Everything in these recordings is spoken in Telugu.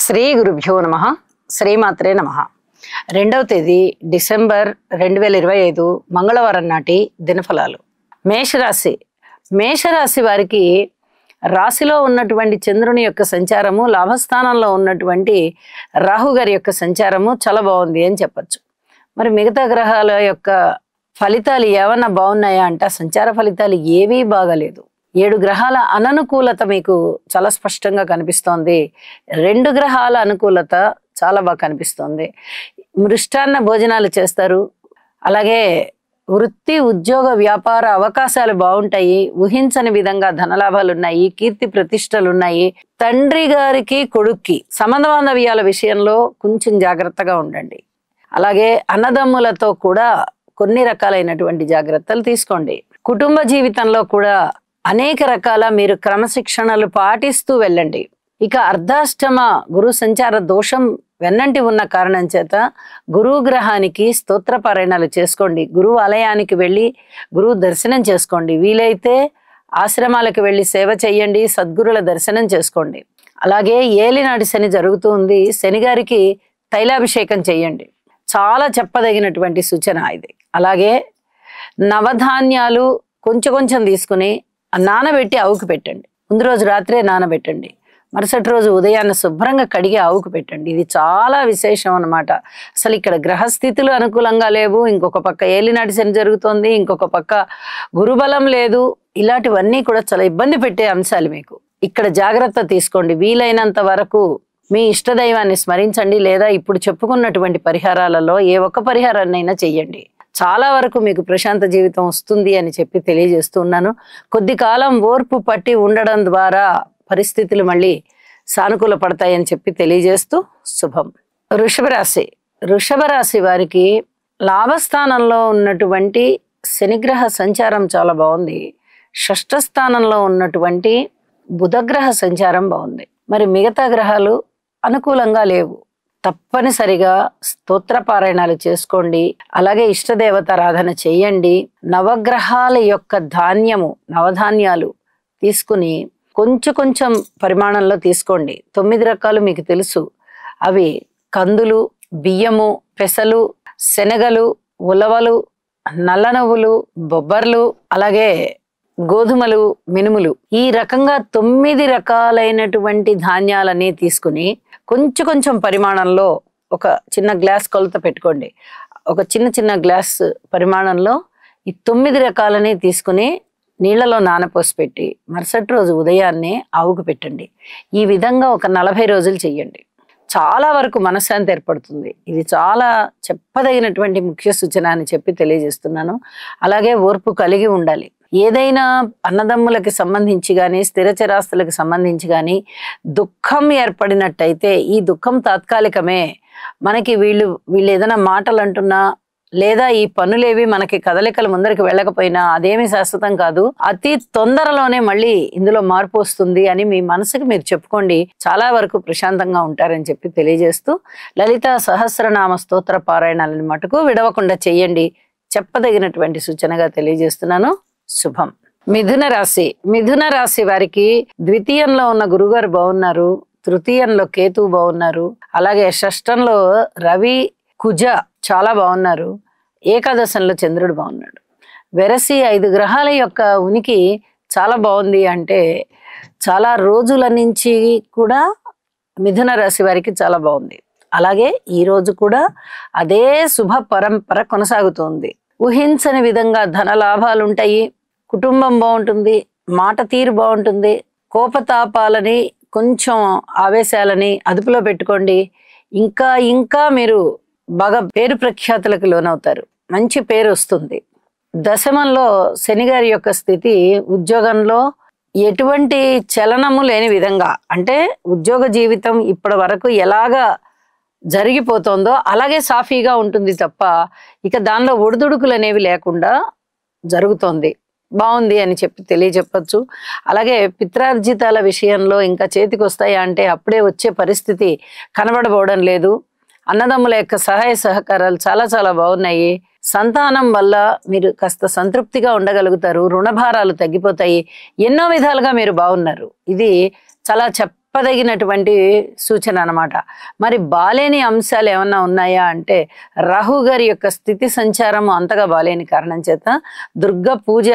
శ్రీ గురుభ్యో నమః. శ్రీమాత్రే నమః. 2వ తేదీ డిసెంబర్ 2025 మంగళవారం నాటి దినఫలాలు. మేషరాశి. మేషరాశి వారికి రాశిలో ఉన్నటువంటి చంద్రుని యొక్క సంచారము, లాభస్థానంలో ఉన్నటువంటి రాహు గారి యొక్క సంచారము చాలా బాగుంది అని చెప్పచ్చు. మరి మిగతా గ్రహాల యొక్క ఫలితాలు ఏమన్నా బాగున్నాయా అంటే సంచార ఫలితాలు ఏవీ బాగలేదు. 7 గ్రహాల అననుకూలత మీకు చాలా స్పష్టంగా కనిపిస్తోంది. 2 గ్రహాల అనుకూలత చాలా బాగా కనిపిస్తోంది. మృష్టాన్న భోజనాలు చేస్తారు. అలాగే వృత్తి, ఉద్యోగ, వ్యాపార అవకాశాలు బాగుంటాయి. ఊహించని విధంగా ధనలాభాలు ఉన్నాయి. కీర్తి ప్రతిష్టలు ఉన్నాయి. తండ్రి గారికి కొడుక్కి సంబంధ బాంధవ్యాల విషయంలో కొంచెం జాగ్రత్తగా ఉండండి. అలాగే అన్నదమ్ములతో కూడా కొన్ని రకాలైనటువంటి జాగ్రత్తలు తీసుకోండి. కుటుంబ జీవితంలో కూడా అనేక రకాల మీరు క్రమశిక్షణలు పాటిస్తూ వెళ్ళండి. ఇక అర్ధాష్టమ గురు సంచార దోషం వెన్నంటి ఉన్న కారణం చేత గురువు గ్రహానికి స్తోత్ర పారాయణాలు చేసుకోండి. గురువు ఆలయానికి వెళ్ళి గురువు దర్శనం చేసుకోండి. వీలైతే ఆశ్రమాలకు వెళ్ళి సేవ చేయండి. సద్గురుల దర్శనం చేసుకోండి. అలాగే ఏలినాటి శని జరుగుతుంది. శని గారికి తైలాభిషేకం చేయండి. చాలా చెప్పదగినటువంటి సూచన ఇది. అలాగే నవధాన్యాలు కొంచెం తీసుకుని నానబెట్టి ఆవుకు పెట్టండి. ముందు రోజు రాత్రే నానబెట్టండి. మరుసటి రోజు ఉదయాన్నే శుభ్రంగా కడిగి ఆవుకు పెట్టండి. ఇది చాలా విశేషం అన్నమాట. అసలు ఇక్కడ గ్రహస్థితులు అనుకూలంగా లేవు. ఇంకొక పక్క ఏలినాటి శని జరుగుతోంది. ఇంకొక పక్క గురుబలం లేదు. ఇలాంటివన్నీ కూడా చాలా ఇబ్బంది పెట్టే అంశాలు మీకు. ఇక్కడ జాగ్రత్త తీసుకోండి. వీలైనంత వరకు మీ ఇష్టదైవాన్ని స్మరించండి. లేదా ఇప్పుడు చెప్పుకున్నటువంటి పరిహారాలలో ఏ ఒక్క పరిహారాన్నైనా చెయ్యండి. చాలా వరకు మీకు ప్రశాంత జీవితం వస్తుంది అని చెప్పి తెలియజేస్తున్నాను. కొద్ది కాలం ఓర్పు పట్టి ఉండడం ద్వారా పరిస్థితులు మళ్ళీ సానుకూల పడతాయని చెప్పి తెలియజేస్తూ శుభం. వృషభ రాశి. వృషభ రాశి వారికి లాభస్థానంలో ఉన్నటువంటి శనిగ్రహ సంచారం చాలా బాగుంది. షష్ఠ స్థానంలో ఉన్నటువంటి బుధగ్రహ సంచారం బాగుంది. మరి మిగతా గ్రహాలు అనుకూలంగా లేవు. తప్పనిసరిగా స్తోత్ర పారాయణాలు చేసుకోండి. అలాగే ఇష్టదేవతారాధన చేయండి. నవగ్రహాల యొక్క నవధాన్యాలు తీసుకుని కొంచెం పరిమాణంలో తీసుకోండి. 9 రకాలు మీకు తెలుసు. అవి కందులు, బియ్యము, పెసలు, శనగలు, ఉలవలు, నల్ల నువ్వులు, బొబ్బర్లు, అలాగే గోధుమలు, మినుములు. ఈ రకంగా 9 రకాలైనటువంటి ధాన్యాలని తీసుకుని కొంచెం పరిమాణంలో ఒక చిన్న గ్లాస్ కొలత పెట్టుకోండి. ఒక చిన్న గ్లాస్ పరిమాణంలో ఈ 9 రకాలని తీసుకుని నీళ్లలో నానపోసి పెట్టి మరుసటి రోజు ఉదయాన్నే ఆవుకు పెట్టండి. ఈ విధంగా ఒక 40 రోజులు చెయ్యండి. చాలా వరకు మనశ్శాంతి ఏర్పడుతుంది. ఇది చాలా చెప్పదగినటువంటి ముఖ్య సూచన అని చెప్పి తెలియజేస్తున్నాను. అలాగే ఓర్పు కలిగి ఉండాలి. ఏదైనా అన్నదమ్ములకి సంబంధించి కానీ స్థిర చరాస్తులకు సంబంధించి కానీ దుఃఖం ఏర్పడినట్టయితే ఈ దుఃఖం తాత్కాలికమే. మనకి వీళ్ళు ఏదైనా మాటలు అంటున్నా లేదా ఈ పనులేవి మనకి కదలికలు ముందరికి వెళ్ళకపోయినా అదేమీ శాశ్వతం కాదు. అతి తొందరలోనే మళ్ళీ ఇందులో మార్పు వస్తుంది అని మీ మనసుకి మీరు చెప్పుకోండి. చాలా వరకు ప్రశాంతంగా ఉంటారని చెప్పి తెలియజేస్తూ లలిత సహస్రనామ స్తోత్ర పారాయణాలను మటుకు విడవకుండా చెయ్యండి. చెప్పదగినటువంటి సూచనగా తెలియజేస్తున్నాను. శుభం. మిథున రాశి. మిథున రాశి వారికి ద్వితీయంలో ఉన్న గురుగారు బాగున్నారు. తృతీయంలో కేతువు బాగున్నారు. అలాగే షష్టంలో రవి, కుజ చాలా బాగున్నారు. ఏకాదశంలో చంద్రుడు బాగున్నాడు. వెరసి 5 గ్రహాల యొక్క ఉనికి చాలా బాగుంది. అంటే చాలా రోజుల నుంచి కూడా మిథున రాశి వారికి చాలా బాగుంది. అలాగే ఈ రోజు కూడా అదే శుభ పరంపర కొనసాగుతోంది. ఊహించని విధంగా ధన లాభాలు ఉంటాయి. కుటుంబం బాగుంటుంది. మాట తీరు బాగుంటుంది. కోపతాపాలని కొంచెం ఆవేశాలని అదుపులో పెట్టుకోండి. ఇంకా మీరు బాగా పేరు ప్రఖ్యాతులకు లోనవుతారు. మంచి పేరు వస్తుంది. దశమంలో శని గారి యొక్క స్థితి ఉద్యోగంలో ఎటువంటి చలనము లేని విధంగా, అంటే ఉద్యోగ జీవితం ఇప్పటి వరకు ఎలాగా జరిగిపోతుందో అలాగే సాఫీగా ఉంటుంది తప్ప ఇక దానిలో ఒడిదుడుకులు అనేవి లేకుండా జరుగుతోంది. బాగుంది అని చెప్పి తెలియజెప్పచ్చు. అలాగే పిత్రార్జితాల విషయంలో ఇంకా చేతికి వస్తాయా అంటే అప్పుడే వచ్చే పరిస్థితి కనబడబోవడం లేదు. అన్నదమ్ముల యొక్క సహాయ సహకారాలు చాలా బాగున్నాయి. సంతానం వల్ల మీరు కాస్త సంతృప్తిగా ఉండగలుగుతారు. రుణభారాలు తగ్గిపోతాయి. ఎన్నో విధాలుగా మీరు బాగున్నారు. ఇది చాలా చెప్పదగినటువంటి సూచన అన్నమాట. మరి బాలేని అంశాలు ఏమన్నా ఉన్నాయా అంటే, రాహు గారి యొక్క స్థితి సంచారం అంతగా బాలేని కారణం చేత దుర్గా పూజ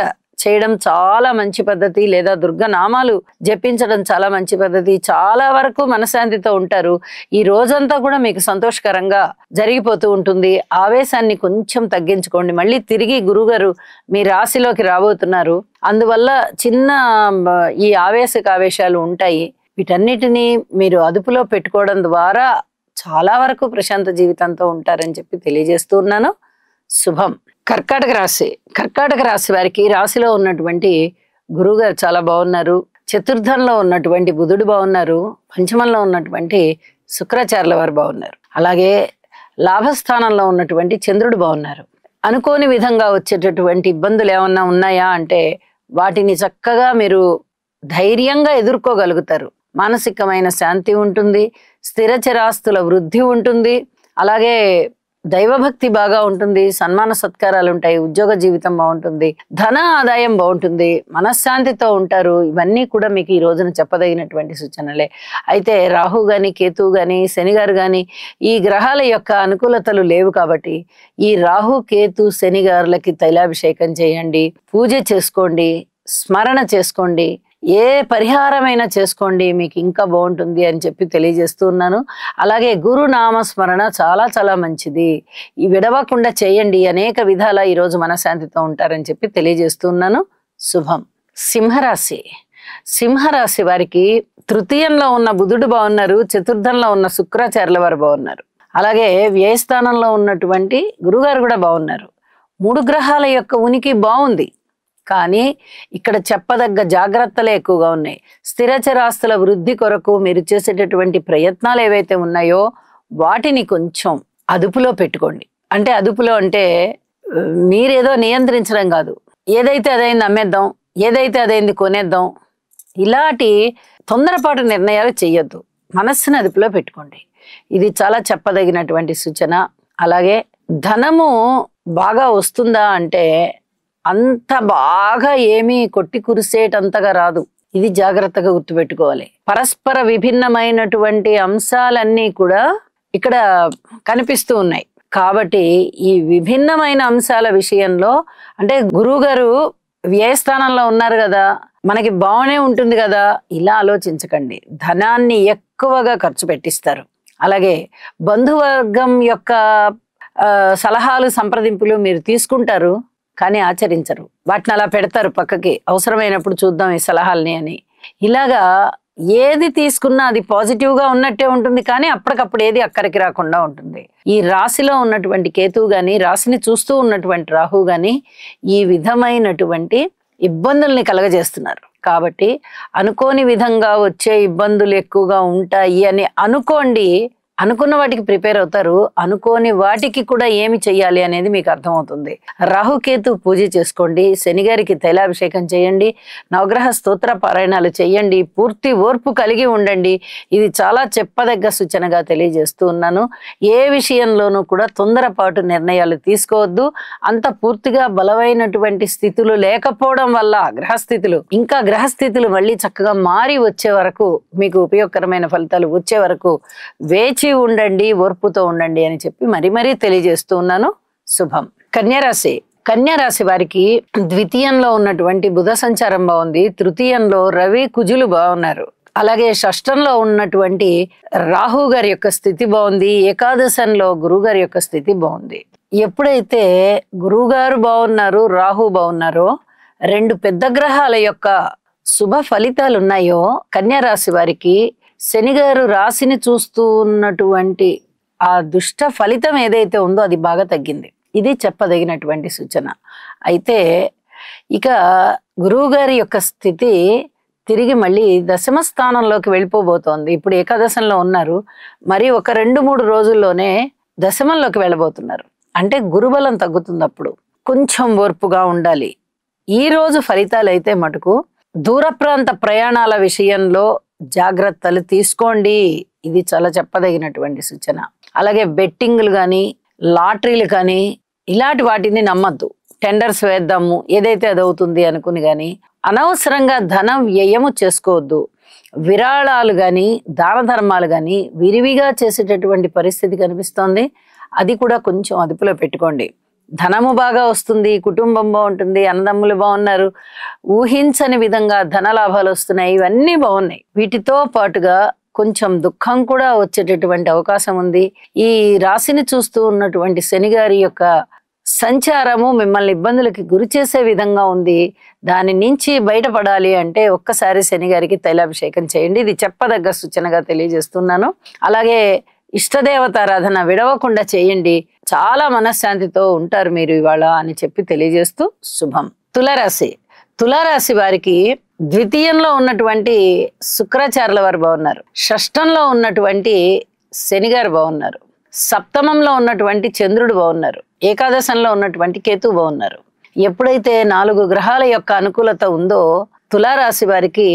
చేయడం చాలా మంచి పద్ధతి, లేదా దుర్గా నామాలు జపించడం చాలా మంచి పద్ధతి. చాలా వరకు మనశాంతితో ఉంటారు. ఈ రోజంతా కూడా మీకు సంతోషకరంగా జరిగిపోతూ ఉంటుంది. ఆవేశాన్ని కొంచెం తగ్గించుకోండి. మళ్ళీ తిరిగి గురుగారు మీ రాశిలోకి రాబోతున్నారు. అందువల్ల చిన్న ఈ ఆవేశాలు ఉంటాయి. వీటన్నిటినీ మీరు అదుపులో పెట్టుకోవడం ద్వారా చాలా వరకు ప్రశాంత జీవితంతో ఉంటారని చెప్పి తెలియజేస్తూ ఉన్నాను. శుభం. కర్కాటక రాశి వారికి రాశిలో ఉన్నటువంటి గురువుగారు చాలా బాగున్నారు. చతుర్థంలో ఉన్నటువంటి బుధుడు బాగున్నారు. పంచమంలో ఉన్నటువంటి శుక్రాచార్యుల వారు బాగున్నారు. అలాగే లాభస్థానంలో ఉన్నటువంటి చంద్రుడు బాగున్నారు. అనుకోని విధంగా వచ్చేటటువంటి ఇబ్బందులు ఏమన్నా ఉన్నాయా అంటే వాటిని చక్కగా మీరు ధైర్యంగా ఎదుర్కోగలుగుతారు. మానసికమైన శాంతి ఉంటుంది. స్థిరచరాస్తుల వృద్ధి ఉంటుంది. అలాగే దైవభక్తి బాగా ఉంటుంది. సన్మాన సత్కారాలు ఉంటాయి. ఉద్యోగ జీవితం బాగుంటుంది. ధన ఆదాయం బాగుంటుంది. మనశ్శాంతితో ఉంటారు. ఇవన్నీ కూడా మీకు ఈ రోజున చెప్పదగినటువంటి సూచనలే. అయితే రాహు గాని, కేతు గాని, శని గారు గాని ఈ గ్రహాల యొక్క అనుకూలతలు లేవు కాబట్టి ఈ రాహు, కేతు, శని గారులకి తైలాభిషేకం చేయండి. పూజ చేసుకోండి. స్మరణ చేసుకోండి. ఏ పరిహారమైనా చేసుకోండి, మీకు ఇంకా బాగుంటుంది అని చెప్పి తెలియజేస్తూ ఉన్నాను. అలాగే గురునామస్మరణ చాలా చాలా మంచిది. ఈ విడవకుండా చేయండి. అనేక విధాల ఈరోజు మనశాంతితో ఉంటారని చెప్పి తెలియజేస్తూ ఉన్నాను. శుభం. సింహరాశి వారికి తృతీయంలో ఉన్న బుధుడు బాగున్నారు. చతుర్థంలో ఉన్న శుక్రాచార్యుల వారు బాగున్నారు. అలాగే వ్యయస్థానంలో ఉన్నటువంటి గురుగారు కూడా బాగున్నారు. 3 గ్రహాల యొక్క ఉనికి బాగుంది. కానీ ఇక్కడ చెప్పదగ్గ జాగ్రత్తలే ఎక్కువగా ఉన్నాయి. స్థిరచరాస్తుల వృద్ధి కొరకు మీరు చేసేటటువంటి ప్రయత్నాలు ఏవైతే ఉన్నాయో వాటిని కొంచెం అదుపులో పెట్టుకోండి. అంటే అదుపులో అంటే మీరేదో నియంత్రించడం కాదు. ఏదైతే అదైంది అమ్మేద్దాం, ఏదైతే అదైంది కొనేద్దాం, ఇలాంటి తొందరపాటు నిర్ణయాలు చేయొద్దు. మనస్సును అదుపులో పెట్టుకోండి. ఇది చాలా చెప్పదగినటువంటి సూచన. అలాగే ధనము బాగా వస్తుందా అంటే అంత బాగా ఏమీ కొట్టి కురిసేటంతగా రాదు. ఇది జాగ్రత్తగా గుర్తుపెట్టుకోవాలి. పరస్పర విభిన్నమైనటువంటి అంశాలన్నీ కూడా ఇక్కడ కనిపిస్తూ ఉన్నాయి. కాబట్టి ఈ విభిన్నమైన అంశాల విషయంలో అంటే గురువు గారు వ్యయస్థానంలో ఉన్నారు కదా, మనకి బాగానే ఉంటుంది కదా, ఇలా ఆలోచించకండి. ధనాన్ని ఎక్కువగా ఖర్చు పెట్టిస్తారు. అలాగే బంధువర్గం యొక్క సలహాలు, సంప్రదింపులు మీరు తీసుకుంటారు కానీ ఆచరించరు. వాటిని అలా పెడతారు పక్కకి, అవసరమైనప్పుడు చూద్దాం ఈ సలహాలని అని. ఇలాగా ఏది తీసుకున్నా అది పాజిటివ్గా ఉన్నట్టే ఉంటుంది, కానీ అప్పటికప్పుడు ఏది అక్కడికి రాకుండా ఉంటుంది. ఈ రాశిలో ఉన్నటువంటి కేతువు గాని, రాశిని చూస్తూ ఉన్నటువంటి రాహు గాని ఈ విధమైనటువంటి ఇబ్బందుల్ని కలగజేస్తున్నారు. కాబట్టి అనుకోని విధంగా వచ్చే ఇబ్బందులు ఎక్కువగా ఉంటాయి అని అనుకోండి. అనుకున్న వాటికి ప్రిపేర్ అవుతారు. అనుకోని వాటికి కూడా ఏమి చెయ్యాలి అనేది మీకు అర్థమవుతుంది. రాహుకేతు పూజ చేసుకోండి. శని గారికి తైలాభిషేకం చేయండి. నవగ్రహ స్తోత్ర పారాయణాలు చేయండి. పూర్తి ఓర్పు కలిగి ఉండండి. ఇది చాలా చెప్పదగ్గ సూచనగా తెలియజేస్తూ ఉన్నాను. ఏ విషయంలోనూ కూడా తొందరపాటు నిర్ణయాలు తీసుకోవద్దు. అంత పూర్తిగా బలమైనటువంటి స్థితులు లేకపోవడం వల్ల గ్రహస్థితులు మళ్ళీ చక్కగా మారి వచ్చే వరకు, మీకు ఉపయోగకరమైన ఫలితాలు వచ్చే వరకు వేచి ఉండండి, ఓర్పుతో ఉండండి అని చెప్పి మరీ తెలియజేస్తూ ఉన్నాను. శుభం. కన్యారాశి వారికి ద్వితీయంలో ఉన్నటువంటి బుధ సంచారం బాగుంది. తృతీయంలో రవి, కుజులు బాగున్నారు. అలాగే షష్టంలో ఉన్నటువంటి రాహు గారి యొక్క స్థితి బాగుంది. ఏకాదశంలో గురువు గారి యొక్క స్థితి బాగుంది. ఎప్పుడైతే గురువుగారు బాగున్నారు, రాహు బాగున్నారో, 2 పెద్ద గ్రహాల యొక్క శుభ ఫలితాలు ఉన్నాయో, కన్యారాశి వారికి శని గారు రాశిని చూస్తూ ఉన్నటువంటి ఆ దుష్ట ఫలితం ఏదైతే ఉందో అది బాగా తగ్గింది. ఇది చెప్పదగినటువంటి సూచన. అయితే ఇక గురువు గారి యొక్క స్థితి తిరిగి మళ్ళీ దశమ స్థానంలోకి వెళ్ళిపోబోతోంది. ఇప్పుడు ఏకాదశంలో ఉన్నారు. మరి ఒక 2-3 రోజుల్లోనే దశమంలోకి వెళ్ళబోతున్నారు. అంటే గురుబలం తగ్గుతుంది. అప్పుడు కొంచెం ఓర్పుగా ఉండాలి. ఈ రోజు ఫలితాలు అయితే మటుకు దూర ప్రాంత ప్రయాణాల విషయంలో జాగ్రత్తలు తీసుకోండి. ఇది చాలా చెప్పదగినటువంటి సూచన. అలాగే బెట్టింగ్లు కానీ, లాటరీలు కానీ ఇలాంటి వాటిని నమ్మద్దు. టెండర్స్ వేద్దాము, ఏదైతే అది అవుతుంది అనుకుని కానీ అనవసరంగా ధన వ్యయము చేసుకోవద్దు. విరాళాలు కానీ దాన ధర్మాలు కానీ విరివిగా చేసేటటువంటి పరిస్థితి కనిపిస్తోంది. అది కూడా కొంచెం అదుపులో పెట్టుకోండి. ధనము బాగా వస్తుంది, కుటుంబం బాగుంటుంది, అన్నదమ్ములు బాగున్నారు, ఊహించని విధంగా ధన లాభాలు వస్తున్నాయి, ఇవన్నీ బాగున్నాయి. వీటితో పాటుగా కొంచెం దుఃఖం కూడా వచ్చేటటువంటి అవకాశం ఉంది. ఈ రాశిని చూస్తూ ఉన్నటువంటి శని గారి యొక్క సంచారము మిమ్మల్ని ఇబ్బందులకి గురి చేసే విధంగా ఉంది. దాని నుంచి బయటపడాలి అంటే ఒక్కసారి శని గారికి తైలాభిషేకం చేయండి. ఇది చెప్పదగ్గ సూచనగా తెలియజేస్తున్నాను. అలాగే ఇష్టదేవతారాధన విడవకుండా చేయండి. చాలా మనశ్శాంతితో ఉంటారు మీరు ఇవాళ అని చెప్పి తెలియజేస్తూ శుభం. తులారాశి. తులారాశి వారికి ద్వితీయంలో ఉన్నటువంటి శుక్రాచార్యుల వారు బాగున్నారు. షష్టంలో ఉన్నటువంటి శని గారు బాగున్నారు. సప్తమంలో ఉన్నటువంటి చంద్రుడు బాగున్నారు. ఏకాదశంలో ఉన్నటువంటి కేతు బాగున్నారు. ఎప్పుడైతే 4 గ్రహాల యొక్క అనుకూలత ఉందో తులారాశి వారికి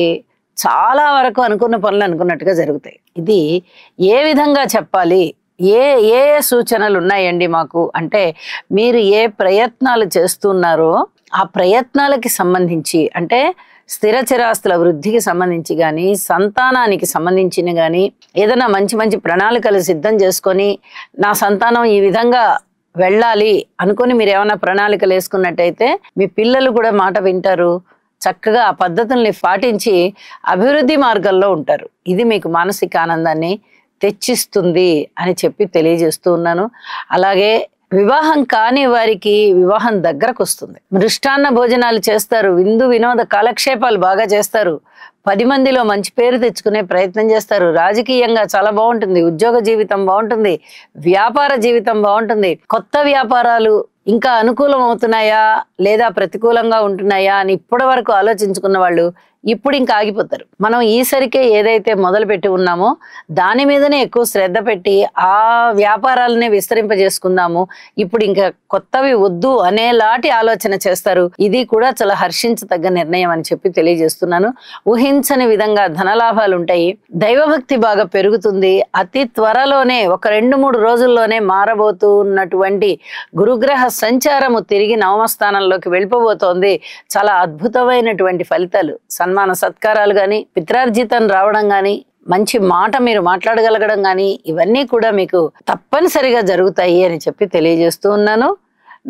చాలా వరకు అనుకున్న పనులు అనుకున్నట్టుగా జరుగుతాయి. ఇది ఏ విధంగా చెప్పాలి, ఏ ఏ సూచనలు ఉన్నాయండి మాకు అంటే, మీరు ఏ ప్రయత్నాలు చేస్తున్నారో ఆ ప్రయత్నాలకి సంబంధించి అంటే స్థిర చిరాస్తుల వృద్ధికి సంబంధించి కానీ, సంతానానికి సంబంధించిన కానీ ఏదైనా మంచి మంచి ప్రణాళికలు సిద్ధం చేసుకొని నా సంతానం ఈ విధంగా వెళ్ళాలి అనుకుని మీరు ఏమైనా ప్రణాళికలు వేసుకున్నట్టయితే మీ పిల్లలు కూడా మాట వింటారు. చక్కగా ఆ పద్ధతుల్ని పాటించి అభివృద్ధి మార్గంలో ఉంటారు. ఇది మీకు మానసిక ఆనందాన్ని తెచ్చిస్తుంది అని చెప్పి తెలియజేస్తూ ఉన్నాను. అలాగే వివాహం కాని వారికి వివాహం దగ్గరకు వస్తుంది. మృష్టాన్న భోజనాలు చేస్తారు, విందు వినోద కాలక్షేపాలు బాగా చేస్తారు, 10 మందిలో మంచి పేరు తెచ్చుకునే ప్రయత్నం చేస్తారు. రాజకీయంగా చాలా బాగుంటుంది, ఉద్యోగ జీవితం బాగుంటుంది, వ్యాపార జీవితం బాగుంటుంది. కొత్త వ్యాపారాలు ఇంకా అనుకూలం అవుతున్నాయా లేదా ప్రతికూలంగా ఉంటున్నాయా అని ఇప్పటి వరకు ఆలోచించుకున్న వాళ్ళు ఇప్పుడు ఇంకా ఆగిపోతారు. మనం ఈసరికే ఏదైతే మొదలు పెట్టి ఉన్నామో దాని మీదనే ఎక్కువ శ్రద్ధ పెట్టి ఆ వ్యాపారాలనే విస్తరింపజేసుకుందాము, ఇప్పుడు ఇంకా కొత్తవి వద్దు అనేలాంటి ఆలోచన చేస్తారు. ఇది కూడా చాలా హర్షించదగ్గ నిర్ణయం అని చెప్పి తెలియజేస్తున్నాను. ఊహించని విధంగా ధనలాభాలు ఉంటాయి. దైవభక్తి బాగా పెరుగుతుంది. అతి త్వరలోనే ఒక 2-3 రోజుల్లోనే మారబోతున్నటువంటి గురుగ్రహ సంచారము తిరిగి నవమ స్థానంలోకి వెళ్ళిపోబోతోంది. చాలా అద్భుతమైనటువంటి ఫలితాలు, సన్మాన సత్కారాలు కానీ, పిత్రార్జితం రావడం కానీ, మంచి మాట మీరు మాట్లాడగలగడం కానీ ఇవన్నీ కూడా మీకు తప్పనిసరిగా జరుగుతాయి అని చెప్పి తెలియజేస్తూ ఉన్నాను.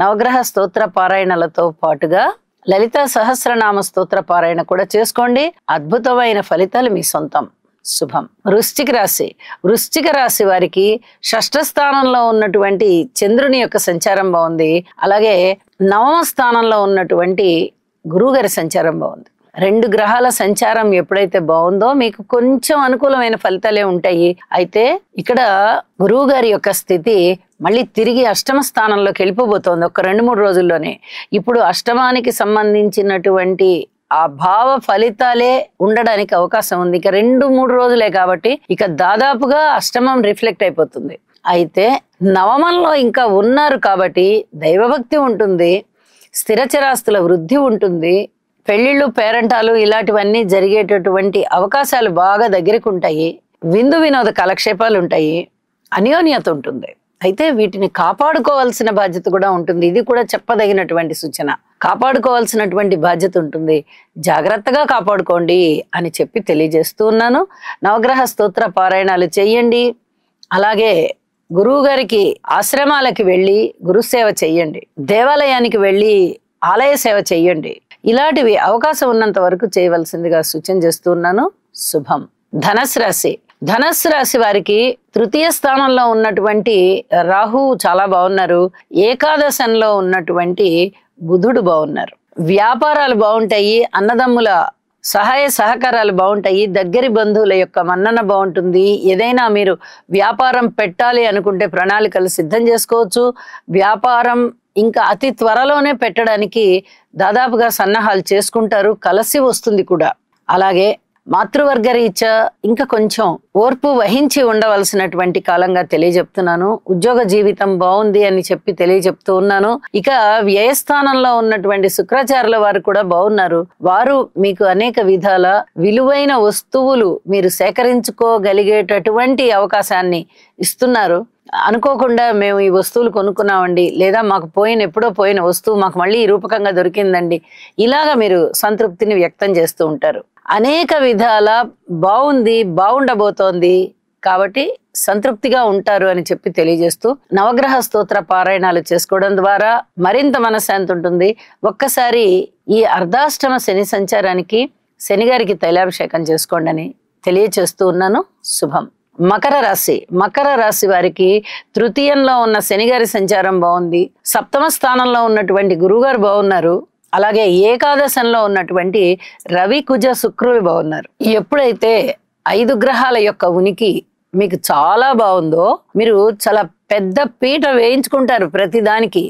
నవగ్రహ స్తోత్ర పారాయణలతో పాటుగా లలితా సహస్రనామ స్తోత్ర పారాయణ కూడా చేసుకోండి. అద్భుతమైన ఫలితాలు మీ సొంతం. శుభం. వృశ్చిక రాశి. వృశ్చిక రాశి వారికి షష్ఠ స్థానంలో ఉన్నటువంటి చంద్రుని యొక్క సంచారం బాగుంది. అలాగే నవమ స్థానంలో ఉన్నటువంటి గురువుగారి సంచారం బాగుంది. 2 గ్రహాల సంచారం ఎప్పుడైతే బాగుందో మీకు కొంచెం అనుకూలమైన ఫలితాలే ఉంటాయి. అయితే ఇక్కడ గురువు గారి యొక్క స్థితి మళ్ళీ తిరిగి అష్టమ స్థానంలోకి వెళ్ళిపోబోతోంది ఒక 2-3 రోజుల్లోనే. ఇప్పుడు అష్టమానికి సంబంధించినటువంటి ఆ భావ ఫలితాలే ఉండడానికి అవకాశం ఉంది. ఇక 2-3 రోజులే కాబట్టి ఇక దాదాపుగా అష్టమం రిఫ్లెక్ట్ అయిపోతుంది. అయితే నవమంలో ఇంకా ఉన్నారు కాబట్టి దైవభక్తి ఉంటుంది, స్థిరచరాస్తుల వృద్ధి ఉంటుంది, పెళ్లిళ్ళు పేరంటాలు ఇలాంటివన్నీ జరిగేటటువంటి అవకాశాలు బాగా దగ్గరకు ఉంటాయి, విందు వినోద కాలక్షేపాలు ఉంటాయి, అన్యోన్యత ఉంటుంది. అయితే వీటిని కాపాడుకోవాల్సిన బాధ్యత కూడా ఉంటుంది. ఇది కూడా చెప్పదగినటువంటి సూచన. కాపాడుకోవాల్సినటువంటి బాధ్యత ఉంటుంది. జాగ్రత్తగా కాపాడుకోండి అని చెప్పి తెలియజేస్తూ ఉన్నాను. నవగ్రహ స్తోత్ర పారాయణాలు చేయండి. అలాగే గురువు గారికి ఆశ్రమాలకి వెళ్ళి గురుసేవ చెయ్యండి. దేవాలయానికి వెళ్ళి ఆలయ సేవ చెయ్యండి. ఇలాంటివి అవకాశం ఉన్నంత వరకు చేయవలసిందిగా సూచన చేస్తూ ఉన్నాను. శుభం. ధనస్సు రాశి. ధనస్సు రాశి వారికి తృతీయ స్థానంలో ఉన్నటువంటి రాహు చాలా బాగున్నారు. ఏకాదశంలో ఉన్నటువంటి బుధుడు బాగున్నారు. వ్యాపారాలు బాగుంటాయి, అన్నదమ్ముల సహాయ సహకారాలు బాగుంటాయి, దగ్గరి బంధువుల యొక్క మన్నన బాగుంటుంది. ఏదైనా మీరు వ్యాపారం పెట్టాలి అనుకుంటే ప్రణాళికలు సిద్ధం చేసుకోవచ్చు. వ్యాపారం ఇంకా అతి త్వరలోనే పెట్టడానికి దాదాపుగా సన్నాహాలు చేసుకుంటారు, కలిసి వస్తుంది కూడా. అలాగే మాతృవర్గ రీత్యా ఇంకా కొంచెం ఓర్పు వహించి ఉండవలసినటువంటి కాలంగా తెలియజెప్తున్నాను. ఉద్యోగ జీవితం బాగుంది అని చెప్పి తెలియజెప్తూ ఉన్నాను. ఇక వ్యయస్థానంలో ఉన్నటువంటి శుక్రాచార్యుల వారు కూడా బాగున్నారు. వారు మీకు అనేక విధాల విలువైన వస్తువులు మీరు సేకరించుకోగలిగేటటువంటి అవకాశాన్ని ఇస్తున్నారు. అనుకోకుండా మేము ఈ వస్తువులు కొనుక్కున్నామండి, లేదా మాకు ఎప్పుడో పోయిన వస్తువు మాకు మళ్ళీ ఈ రూపకంగా దొరికిందండి, ఇలాగా మీరు సంతృప్తిని వ్యక్తం చేస్తూ ఉంటారు. అనేక విధాల బాగుంది, బాగుండబోతోంది కాబట్టి సంతృప్తిగా ఉంటారు అని చెప్పి తెలియజేస్తూ నవగ్రహ స్తోత్ర పారాయణాలు చేసుకోవడం ద్వారా మరింత మనశ్శాంతి ఉంటుంది. ఒక్కసారి ఈ అర్ధాష్టమ శని సంచారానికి శనిగారికి తైలాభిషేకం చేసుకోండి అని తెలియచేస్తూ ఉన్నాను. శుభం. మకర రాశి వారికి తృతీయంలో ఉన్న శనిగారి సంచారం బాగుంది. సప్తమ స్థానంలో ఉన్నటువంటి గురువుగారు బాగున్నారు. అలాగే ఏకాదశంలో ఉన్నటువంటి రవి, కుజ, శుక్రులు బాగున్నారు. ఎప్పుడైతే 5 గ్రహాల యొక్క ఉనికి మీకు చాలా బాగుందో మీరు చాలా పెద్ద పీట వేయించుకుంటారు. ప్రతిదానికి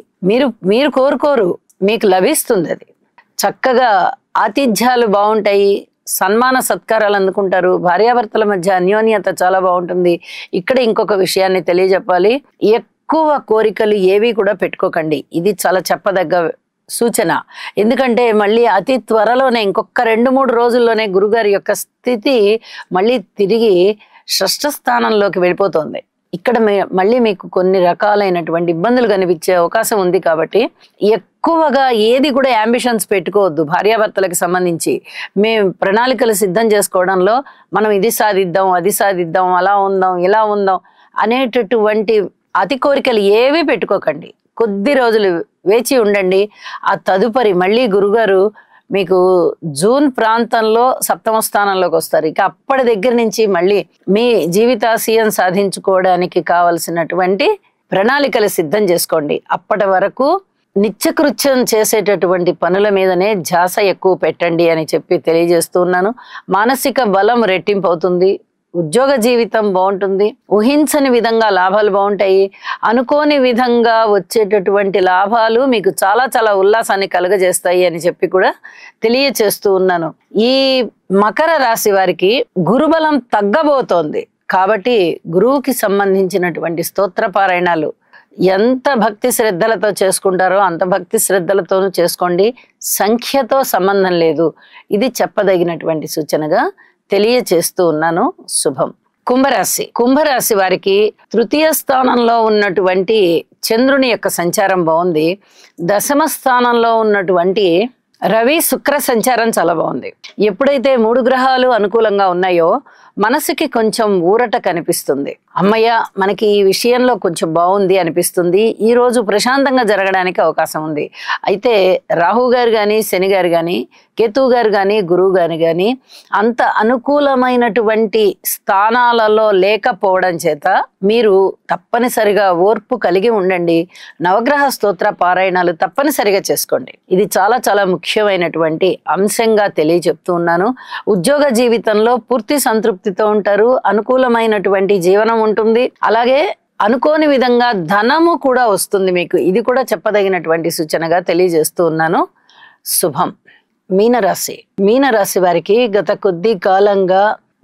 మీరు కోరుకోరు, మీకు లభిస్తుంది. అది చక్కగా ఆతిథ్యాలు బాగుంటాయి, సన్మాన సత్కారాలు అందుకుంటారు, భార్యాభర్తల మధ్య అన్యోన్యత చాలా బాగుంటుంది. ఇక్కడ ఇంకొక విషయాన్ని తెలియజెప్పాలి, ఎక్కువ కోరికలు ఏవి కూడా పెట్టుకోకండి. ఇది చాలా చెప్పదగ్గ సూచన. ఎందుకంటే మళ్ళీ అతి త్వరలోనే ఇంకొక 2-3 రోజుల్లోనే గురుగారి యొక్క స్థితి మళ్ళీ తిరిగి షష్ఠ స్థానంలోకి వెళ్ళిపోతుంది. ఇక్కడ మళ్ళీ మీకు కొన్ని రకాలైనటువంటి ఇబ్బందులు కనిపించే అవకాశం ఉంది. కాబట్టి ఎక్కువగా ఏది కూడా యాంబిషన్స్ పెట్టుకోవద్దు. భార్యాభర్తలకు సంబంధించి మేము ప్రణాళికలు సిద్ధం చేసుకోవడంలో మనం ఇది సాధిద్దాం, అది సాధిద్దాం, అలా ఉందాం, ఇలా ఉందాం అనేటటువంటి అతి కోరికలు ఏవి పెట్టుకోకండి. కొద్ది రోజులు వేచి ఉండండి. ఆ తదుపరి మళ్ళీ గురుగారు మీకు జూన్ ప్రాంతంలో సప్తమ స్థానంలోకి వస్తారు. ఇక అప్పటి దగ్గర నుంచి మళ్ళీ మీ జీవితాశయం సాధించుకోవడానికి కావలసినటువంటి ప్రణాళికలు సిద్ధం చేసుకోండి. అప్పటి వరకు నిత్యకృత్యం చేసేటటువంటి పనుల మీదనే ధ్యాస ఎక్కువ పెట్టండి అని చెప్పి తెలియజేస్తున్నాను. మానసిక బలం రెట్టింపు అవుతుంది. ఉద్యోగ జీవితం బాగుంటుంది. ఊహించని విధంగా లాభాలు బాగుంటాయి. అనుకోని విధంగా వచ్చేటటువంటి లాభాలు మీకు చాలా చాలా ఉల్లాసాన్ని కలుగజేస్తాయి అని చెప్పి కూడా తెలియచేస్తూ ఉన్నాను. ఈ మకర రాశి వారికి గురుబలం తగ్గబోతోంది కాబట్టి గురువుకి సంబంధించినటువంటి స్తోత్ర పారాయణాలు ఎంత భక్తి శ్రద్ధలతో చేసుకుంటారో అంత భక్తి శ్రద్ధలతోనూ చేసుకోండి. సంఖ్యతో సంబంధం లేదు. ఇది చెప్పదగినటువంటి సూచనగా తెలియచేస్తూ ఉన్నాను. శుభం. కుంభరాశి వారికి తృతీయ స్థానంలో ఉన్నటువంటి చంద్రుని యొక్క సంచారం బాగుంది. దశమ స్థానంలో ఉన్నటువంటి రవి, శుక్ర సంచారం చాలా బాగుంది. ఎప్పుడైతే 3 గ్రహాలు అనుకూలంగా ఉన్నాయో మనసుకి కొంచెం ఊరట కనిపిస్తుంది. అమ్మయ్య, మనకి ఈ విషయంలో కొంచెం బాగుంది అనిపిస్తుంది. ఈ రోజు ప్రశాంతంగా జరగడానికి అవకాశం ఉంది. అయితే రాహు గారు కానీ, శని గారు కానీ, కేతువు గారు కానీ, గురువు గారు కానీ అంత అనుకూలమైనటువంటి స్థానాలలో లేకపోవడం చేత మీరు తప్పనిసరిగా ఓర్పు కలిగి ఉండండి. నవగ్రహ స్తోత్ర పారాయణాలు తప్పనిసరిగా చేసుకోండి. ఇది చాలా చాలా ముఖ్యమైనటువంటి అంశంగా తెలియజెప్తూ ఉన్నాను. ఉద్యోగ జీవితంలో పూర్తి సంతృప్తితో ఉంటారు. అనుకూలమైనటువంటి జీవనం ఉంటుంది. అలాగే అనుకోని విధంగా ధనము కూడా వస్తుంది మీకు. ఇది కూడా చెప్పదగినటువంటి సూచనగా తెలియజేస్తూ ఉన్నాను. శుభం. మీనరాశి వారికి గత కొద్ది కాలంగా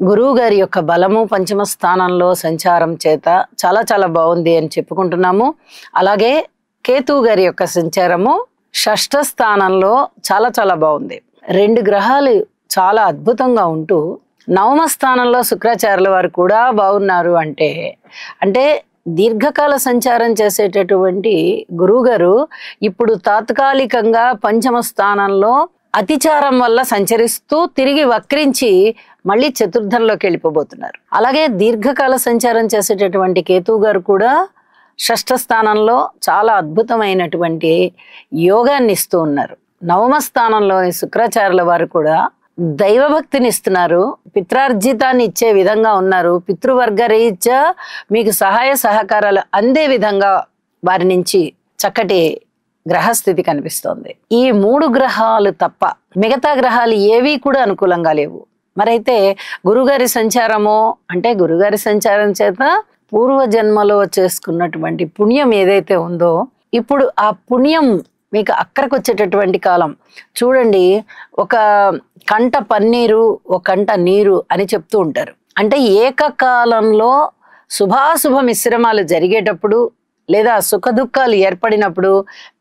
గురువు గారి యొక్క బలము పంచమ స్థానంలో సంచారం చేత చాలా చాలా బాగుంది అని చెప్పుకుంటున్నాము. అలాగే కేతువు గారి యొక్క సంచారము షష్ఠ స్థానంలో చాలా చాలా బాగుంది. 2 గ్రహాలు చాలా అద్భుతంగా ఉంటూ నవమ స్థానంలో శుక్రాచార్యుల వారు కూడా బాగున్నారు. అంటే దీర్ఘకాల సంచారం చేసేటటువంటి గురువు గారు ఇప్పుడు తాత్కాలికంగా పంచమ స్థానంలో అతిచారం వల్ల సంచరిస్తూ తిరిగి వక్రించి మళ్ళీ చతుర్థంలోకి వెళ్ళిపోబోతున్నారు. అలాగే దీర్ఘకాల సంచారం చేసేటటువంటి కేతువు గారు కూడా షష్ఠ స్థానంలో చాలా అద్భుతమైనటువంటి యోగాన్ని ఇస్తూ ఉన్నారు. నవమ స్థానంలోని శుక్రాచార్యుల వారు కూడా దైవభక్తిని ఇస్తున్నారు. పిత్రార్జితాన్ని ఇచ్చే విధంగా ఉన్నారు. పితృవర్గ రీత్యా మీకు సహాయ సహకారాలు అందే విధంగా వారి నుంచి చక్కటి గ్రహస్థితి కనిపిస్తోంది. ఈ 3 గ్రహాలు తప్ప మిగతా గ్రహాలు ఏవి కూడా అనుకూలంగా లేవు. మరైతే గురుగారి సంచారము అంటే గురుగారి సంచారం చేత పూర్వజన్మలో చేసుకున్నటువంటి పుణ్యం ఏదైతే ఉందో ఇప్పుడు ఆ పుణ్యం మీకు అక్కడికి వచ్చేటటువంటి కాలం చూడండి. ఒక కంట పన్నీరు, ఒక కంట నీరు అని చెప్తూ ఉంటారు. అంటే ఏకకాలంలో శుభాశుభ మిశ్రమాలు జరిగేటప్పుడు లేదా సుఖ దుఃఖాలు ఏర్పడినప్పుడు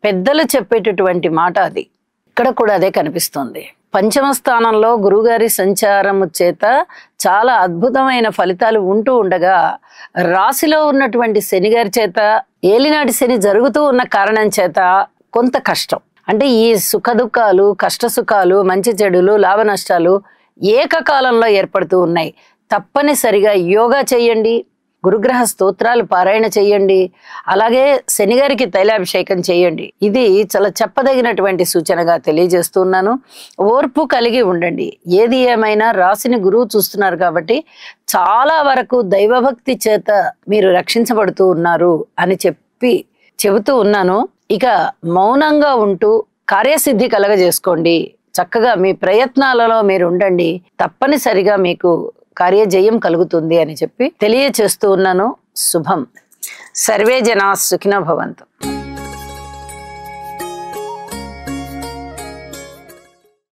పెద్దలు చెప్పేటటువంటి మాట అది. ఇక్కడ కూడా అదే కనిపిస్తుంది. పంచమ స్థానంలో గురుగారి సంచారము చేత చాలా అద్భుతమైన ఫలితాలు ఉంటూ ఉండగా, రాశిలో ఉన్నటువంటి శని గారి చేత ఏలినాటి శని జరుగుతూ ఉన్న కారణం చేత కొంత కష్టం. అంటే ఈ సుఖ దుఃఖాలు, కష్ట సుఖాలు, మంచి చెడులు, లాభ నష్టాలు ఏకకాలంలో ఏర్పడుతూ ఉన్నాయి. తప్పనిసరిగా యోగా చేయండి, గురుగ్రహ స్తోత్రాలు పారాయణ చేయండి, అలాగే శనిగారికి తైలాభిషేకం చేయండి. ఇది చాలా చెప్పదగినటువంటి సూచనగా తెలియజేస్తున్నాను. ఓర్పు కలిగి ఉండండి. ఏది ఏమైనా రాశిని గురువు చూస్తున్నారు కాబట్టి చాలా వరకు దైవభక్తి చేత మీరు రక్షించబడుతూ ఉన్నారు అని చెబుతూ ఉన్నాను. ఇక మౌనంగా ఉంటూ కార్యసిద్ధి కలగజేసుకోండి. చక్కగా మీ ప్రయత్నాలలో మీరు ఉండండి. తప్పనిసరిగా మీకు కార్యజయం కలుగుతుంది అని చెప్పి తెలియచేస్తూ ఉన్నాను. శుభం. సర్వే జనా సుఖినో భవంతు.